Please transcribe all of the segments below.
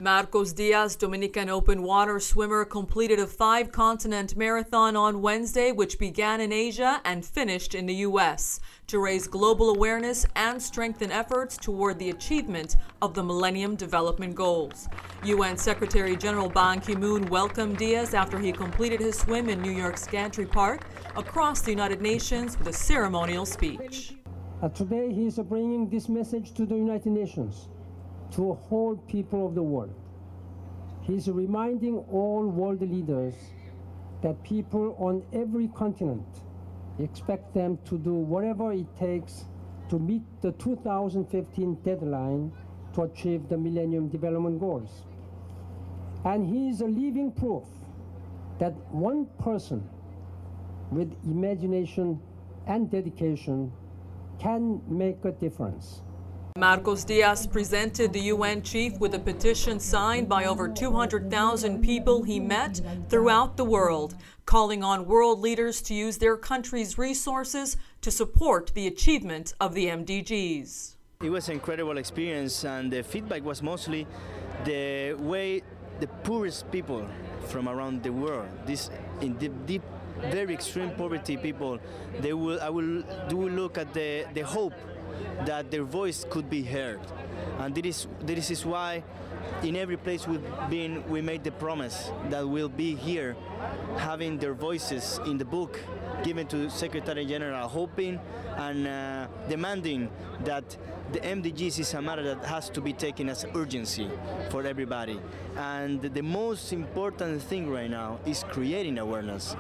Marcos Diaz, Dominican open water swimmer, completed a 5-continent marathon on Wednesday, which began in Asia and finished in the U.S. to raise global awareness and strengthen efforts toward the achievement of the Millennium Development Goals. UN Secretary General Ban Ki-moon welcomed Diaz after he completed his swim in New York's Gantry Park across the United Nations with a ceremonial speech. Today he is bringing this message to the United Nations, to a whole people of the world. He's reminding all world leaders that people on every continent expect them to do whatever it takes to meet the 2015 deadline to achieve the Millennium Development Goals. And he is a living proof that one person with imagination and dedication can make a difference. Marcos Diaz presented the UN chief with a petition signed by over 200,000 people he met throughout the world, calling on world leaders to use their country's resources to support the achievement of the MDGs. It was an incredible experience, and the feedback was mostly the way the poorest people from around the world, this in deep, very extreme poverty people, they will look at the hope that their voice could be heard. And this is why in every place we've been, we made the promise that we'll be here having their voices in the book given to Secretary General, hoping and demanding that the MDGs is a matter that has to be taken as urgency for everybody. And the most important thing right now is creating awareness.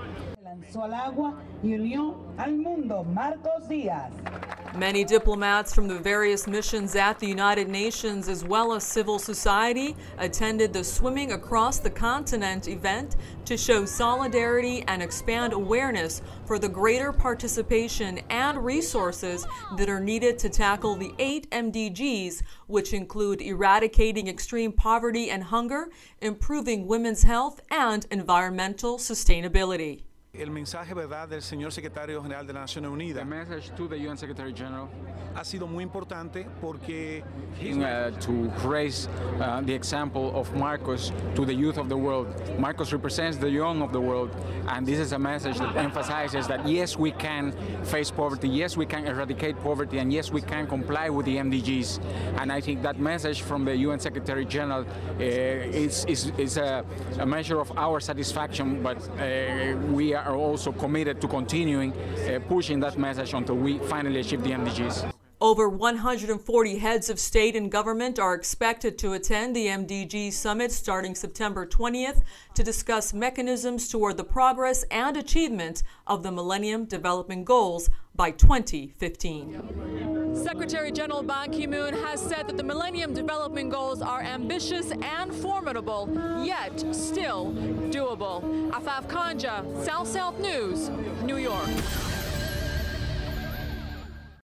Many diplomats from the various missions at the United Nations, as well as civil society, attended the Swimming Across the Continent event to show solidarity and expand awareness for the greater participation and resources that are needed to tackle the 8 MDGs, which include eradicating extreme poverty and hunger, improving women's health, and environmental sustainability. El mensaje, ¿verdad?, del señor secretario general de las Naciones Unidas. The message to the UN Secretary General ha sido muy importante porque to raise the example of Marcos to the youth of the world. Marcos represents the young of the world, and this is a message that emphasizes that yes, we can face poverty, yes, we can eradicate poverty, and yes, we can comply with the MDGs. And I think that message from the UN Secretary General is a measure of our satisfaction, but we are also committed to continuing pushing that message until we finally achieve the MDGs. Over 140 heads of state and government are expected to attend the MDG Summit starting September 20th to discuss mechanisms toward the progress and achievement of the Millennium Development Goals by 2015. Secretary General Ban Ki-moon has said that the Millennium Development Goals are ambitious and formidable, yet still doable. Afaf Kanja, South News, New York.